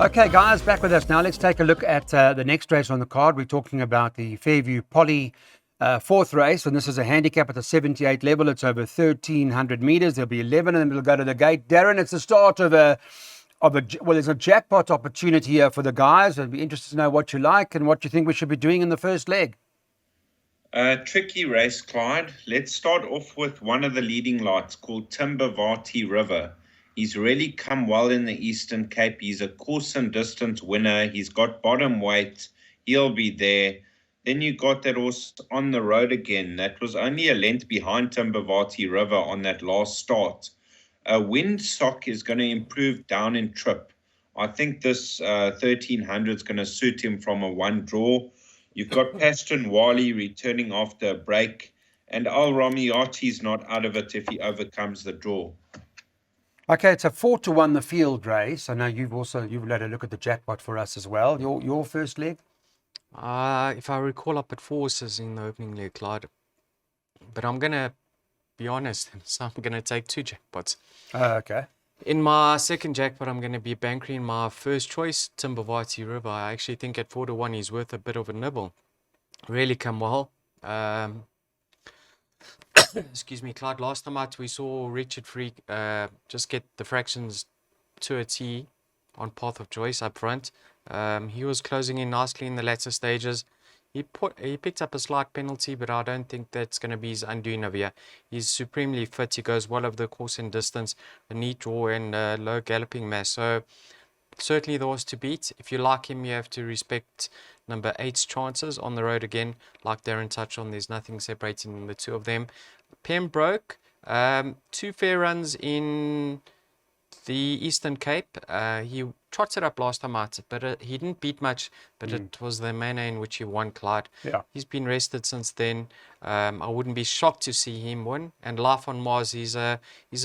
Okay, guys, back with us now. Let's take a look at the next race on the card. We're talking about the Fairview Poly fourth race, and this is a handicap at the 78 level. It's over 1,300 meters. There'll be 11 of them that'll go to the gate. Darren, it's the start of there's a jackpot opportunity here for the guys. I'd be interested to know what you like and what you think we should be doing in the first leg. Tricky race, Clyde. Let's start off with one of the leading lights called Timbavati River. He's really come well in the Eastern Cape. He's a course and distance winner. He's got bottom weight. He'll be there. Then you got that horse On the Road Again. That was only a length behind Timbavati River on that last start. Windsock is going to improve down in trip. I think this 1,300 is going to suit him from a one draw. You've got Paston Wali returning after a break. And Al Ramiati's not out of it if he overcomes the draw. Okay, it's a 4-1 the field race. I know you've let a look at the jackpot for us as well. Your first leg? If I recall, I put 4 horses in the opening leg, Clyde. But I'm going to be honest, so I'm going to take 2 jackpots. Okay. In my second jackpot, I'm going to be bankering my first choice, Timbavati River. I actually think at 4-1 he's worth a bit of a nibble. Really come well. Excuse me, Clyde. Last time out, we saw Richard Freak just get the fractions to a T on Path of Choice up front. He was closing in nicely in the latter stages. He picked up a slight penalty, but I don't think that's going to be his undoing of here. He's supremely fit. He goes well over the course and distance, a neat draw and low galloping mass. So certainly the horse to beat. If you like him, you have to respect number 8's chances. On the Road Again, like Darren touched on, there's nothing separating the two of them. Pembroke, 2 fair runs in the Eastern Cape. He trotted up last time out, but he didn't beat much, but it was the manner in which he won, Clyde. Yeah. He's been rested since then. I wouldn't be shocked to see him win. And Life on Mars, he's a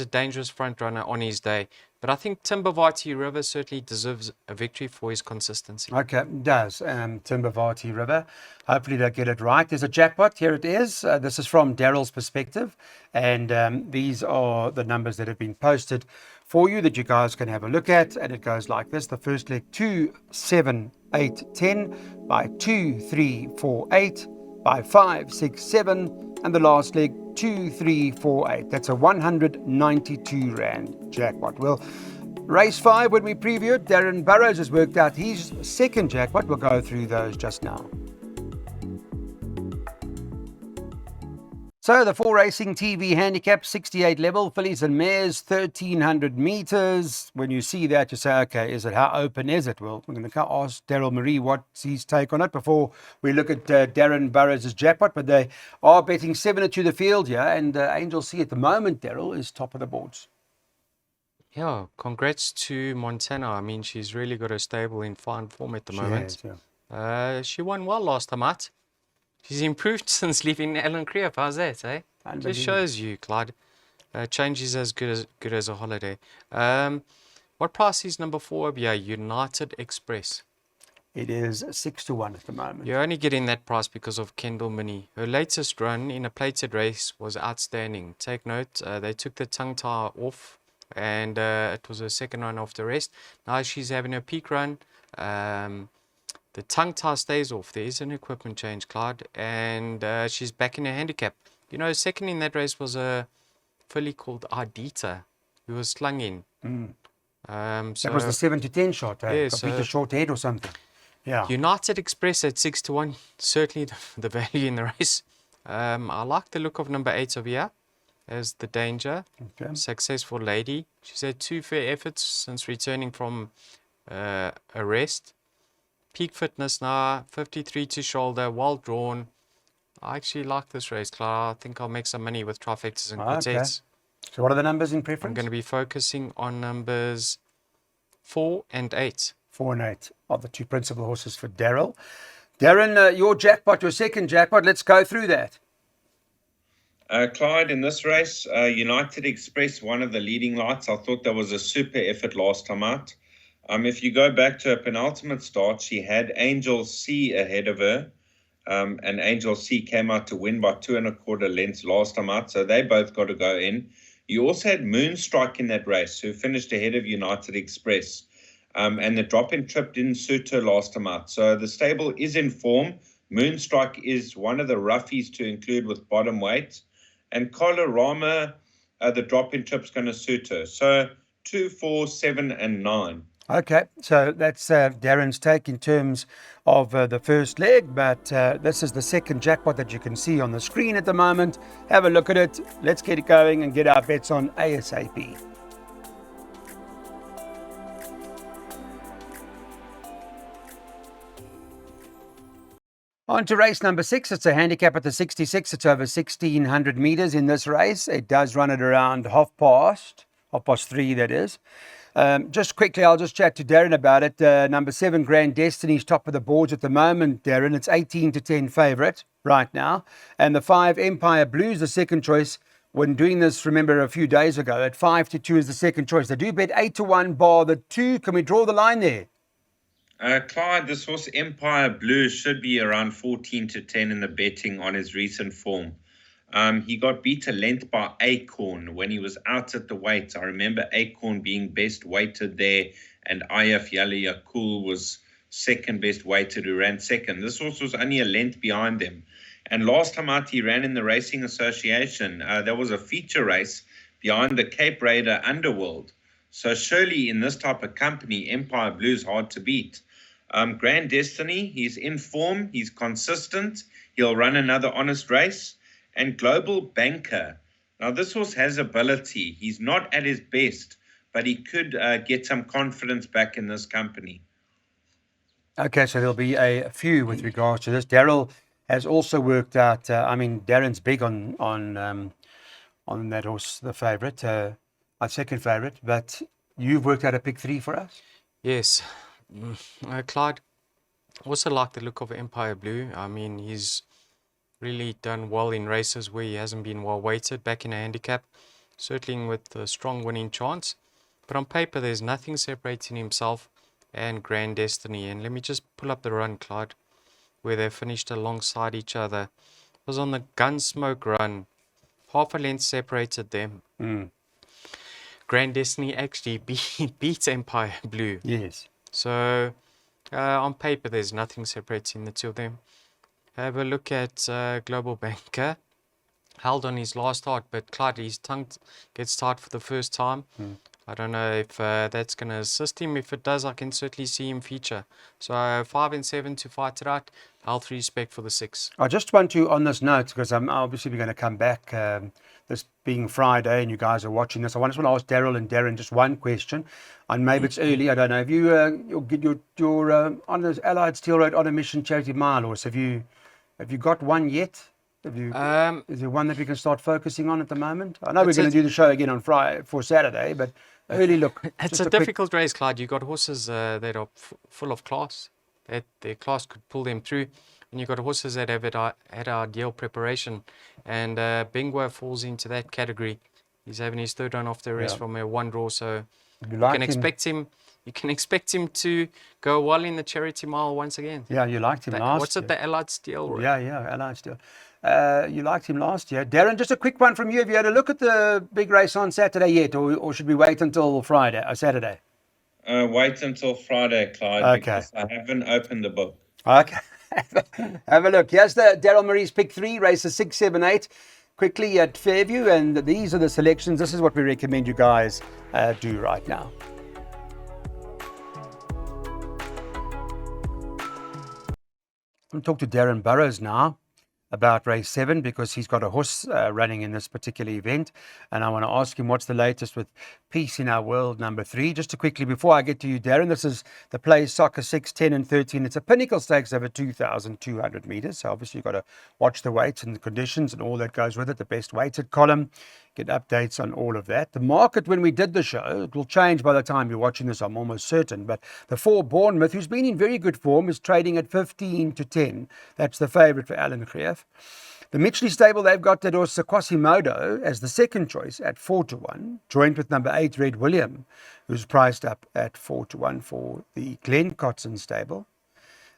dangerous front runner on his day. But I think Timbavati River certainly deserves a victory for his consistency. Okay, it does. Timbavati River. Hopefully they'll get it right. There's a jackpot. Here it is. This is from Daryl's perspective. And these are the numbers that have been posted for you that you guys can have a look at. And it goes like this. The first leg, 2, 7, 8, 10. By 2, 3, 4, 8. By 5, 6, 7. And the last leg, 2, 3, 4, 8. That's a 192 Rand jackpot. Well, race 5, when we preview it, Darren Burrows has worked out his second jackpot. We'll go through those just now. So the 4 Racing TV handicap, 68 level, fillies and mares, 1,300 meters. When you see that, you say, okay, how open is it? Well, we're going to ask Daryl Marie what's his take on it before we look at Darren Burrows' jackpot. But they are betting 7 to the field here, and Angel C at the moment, Daryl, is top of the boards. Yeah, congrats to Montana. I mean, she's really got a stable in fine form at the moment. Has, yeah. She won well last time out. She's improved since leaving Alan Creef. How's that, eh? Just shows you, Clyde. Change is as good as a holiday. What price is number 4 over here? United Express. It is 6-1 at the moment. You're only getting that price because of Kendall Minnie. Her latest run in a plated race was outstanding. Take note, they took the tongue tie off, and it was her second run off the rest. Now she's having a peak run. The tongue tie stays off. There is an equipment change, Clyde, and she's back in her handicap. You know, second in that race was a filly called Ardita, who was slung in. That was the 7-10 shot. Yeah, Beat the short head or something. Yeah. United Express at 6-1, certainly the value in the race. I like the look of number 8 over here as the danger. Okay. Successful lady. She's had 2 fair efforts since returning from a rest. Peak fitness now, 53 to shoulder, well drawn. I actually like this race, Clara. I think I'll make some money with trifectas and quartets. Okay. So what are the numbers in preference? I'm going to be focusing on numbers 4 and 8. 4 and 8 are the 2 principal horses for Daryl. Darren, your jackpot, your second jackpot, let's go through that. Clyde, in this race, United Express, one of the leading lights. I thought that was a super effort last time out. If you go back to her penultimate start, she had Angel C ahead of her, and Angel C came out to win by 2 1/4 lengths last time out, so they both got to go in. You also had Moonstrike in that race, who finished ahead of United Express. And the drop-in trip didn't suit her last time out. So the stable is in form. Moonstrike is one of the roughies to include with bottom weight. And Colorama, the drop-in trip's going to suit her. So 2, 4, 7, and 9. Okay, so that's Darren's take in terms of the first leg, but this is the second jackpot that you can see on the screen at the moment. Have a look at it. Let's get it going and get our bets on ASAP. On to race number 6. It's a handicap at the 66. It's over 1,600 meters in this race. It does run at around half past 3, that is. Just quickly, I'll just chat to Darren about it. Number 7, Grand Destiny's top of the boards at the moment, Darren. It's 18-10 favourite right now. And the 5, Empire Blues, the second choice. When doing this, remember, a few days ago, at 5-2 is the second choice. They do bet 8-1 bar the 2. Can we draw the line there? Clyde, this horse Empire Blue should be around 14-10 in the betting on his recent form. He got beat a length by Acorn when he was out at the weight. I remember Acorn being best weighted there, and Ayaf Yaliyakul was second best weighted, who ran second. This horse was only a length behind them. And last time out, he ran in the Racing Association. There was a feature race behind the Cape Raider Underworld. So surely in this type of company, Empire Blue is hard to beat. Grand Destiny, he's in form, he's consistent, he'll run another honest race. And Global Banker, now this horse has ability. He's not at his best, but he could get some confidence back in this company. Okay, so there'll be a few with regards to this. Daryl has also worked out, Darren's big on that horse, the favourite, our second favourite, but you've worked out a pick 3 for us? Yes. Clyde, also like the look of Empire Blue. I mean, he's really done well in races where he hasn't been well weighted back in a handicap, certainly with a strong winning chance. But on paper, there's nothing separating himself and Grand Destiny. And let me just pull up the run, Clyde, where they finished alongside each other. It was on the Gunsmoke run. Half a length separated them. Grand Destiny actually beat Empire Blue. Yes. So on paper, there's nothing separating the two of them. Have a look at Global Banker. Held on his last start, but Clyde, his tongue gets tied for the first time. I don't know if that's going to assist him. If it does, I can certainly see him feature. So 5 and 7 to fight it out. L3 spec for the 6. I just want to, on this note, because I'm obviously we're going to come back, this being Friday and you guys are watching this, I just want to ask Daryl and Darren just one question. And maybe it's early, I don't know. Have you, your on the Allied Steel Road on a mission charity mile horse, have you got one yet? Is there one that we can start focusing on at the moment? I know we're going to do the show again on Friday for Saturday, but early look. It's a difficult race, Clyde. You've got horses that are full of class, that their class could pull them through. And you've got horses that have had ideal preparation. And Bingwa falls into that category. He's having his third run off the rest from a 1 draw, so you can expect him to go well in the charity mile once again. Yeah, you liked him last year. What's it, the Allied Steel? Yeah, Allied Steel. You liked him last year. Darren, just a quick one from you. Have you had a look at the big race on Saturday yet, or should we wait until Friday or Saturday? Wait until Friday, Clyde, because I haven't opened the book. Okay. Have a look. Here's the Daryl Marie's pick 3, races 6, 7, 8. Quickly at Fairview, and these are the selections. This is what we recommend you guys do right now. I'm going to talk to Darren Burrows now about race 7 because he's got a horse running in this particular event, and I want to ask him what's the latest with Peace in Our World number 3. Just to quickly, before I get to you, Darren, this is the Play Soccer 6, 10 and 13. It's a Pinnacle Stakes over 2,200 meters, so obviously you've got to watch the weights and the conditions and all that goes with it, the best weighted column, get updates on all of that. The market, when we did the show, it will change by the time you're watching this, I'm almost certain, but the 4 Bournemouth, who's been in very good form, is trading at 15-10. That's the favourite for Alan Krief. The Mitchley stable, they've got that horse Quasimodo as the second choice at 4-1, joined with number 8 Red William, who's priced up at 4-1 for the Glen Cotson stable.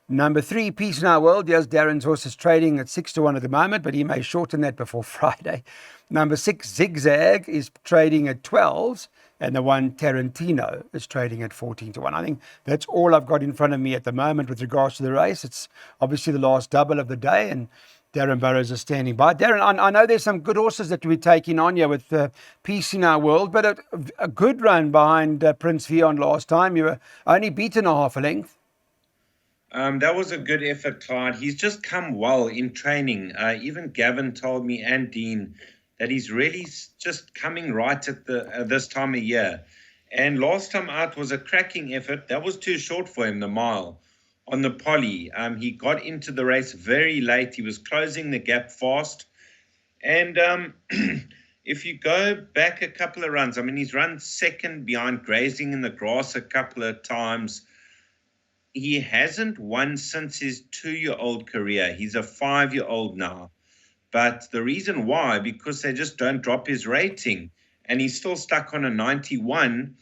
Number 3, Peace in Our World. Yes, Darren's horse is trading at 6-1 at the moment, but he may shorten that before Friday. Number 6, Zigzag, is trading at 12s, and the one Tarantino is trading at 14-1. I think that's all I've got in front of me at the moment with regards to the race. It's obviously the last double of the day, and Darren Burrows is standing by. Darren, I know there's some good horses that we're taking on here with Peace in Our World, but a good run behind Prince Vion last time. You were only beaten a half a length. That was a good effort, Clyde. He's just come well in training. Even Gavin told me, and Dean, that he's really just coming right at this time of year. And last time out was a cracking effort. That was too short for him, the mile on the poly. He got into the race very late. He was closing the gap fast. And if you go back a couple of runs, I mean, he's run second behind Grazing in the Grass a couple of times. He hasn't won since his 2-year-old career. He's a 5-year-old now. But the reason why, because they just don't drop his rating. And he's still stuck on a 91.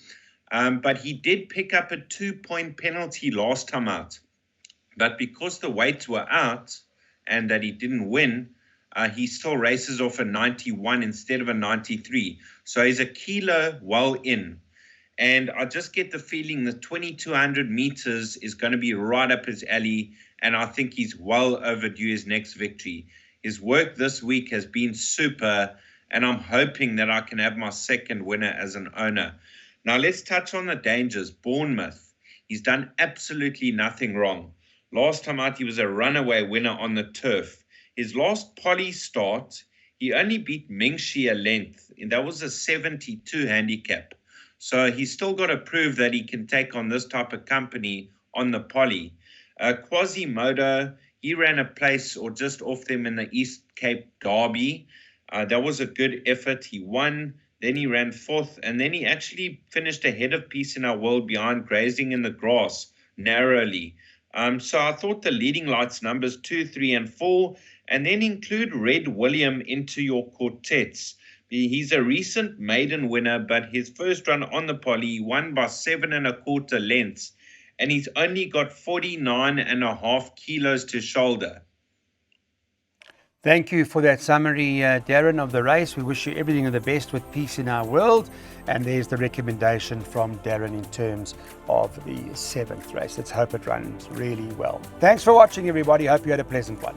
But he did pick up a 2-point penalty last time out. But because the weights were out and that he didn't win, he still races off a 91 instead of a 93. So he's a kilo well in. And I just get the feeling the 2,200 meters is going to be right up his alley. And I think he's well overdue his next victory. His work this week has been super. And I'm hoping that I can have my second winner as an owner. Now let's touch on the dangers. Bournemouth. He's done absolutely nothing wrong. Last time out, he was a runaway winner on the turf. His last poly start, he only beat Mingxi a length. And that was a 72 handicap. So he's still got to prove that he can take on this type of company on the poly. Quasimodo, he ran a place or just off them in the East Cape Derby. That was a good effort. He won. Then he ran 4th. And then he actually finished ahead of Peace in Our World behind Grazing in the Grass narrowly. So I thought the leading lights numbers 2, 3, and 4. And then include Red William into your quartets. He's a recent maiden winner, but his first run on the poly won by 7 1/4 lengths, and he's only got 49.5 kilos to shoulder. Thank you for that summary, Darren, of the race. We wish you everything of the best with Peace in Our World. And there's the recommendation from Darren in terms of the 7th race. Let's hope it runs really well. Thanks for watching, everybody. Hope you had a pleasant one.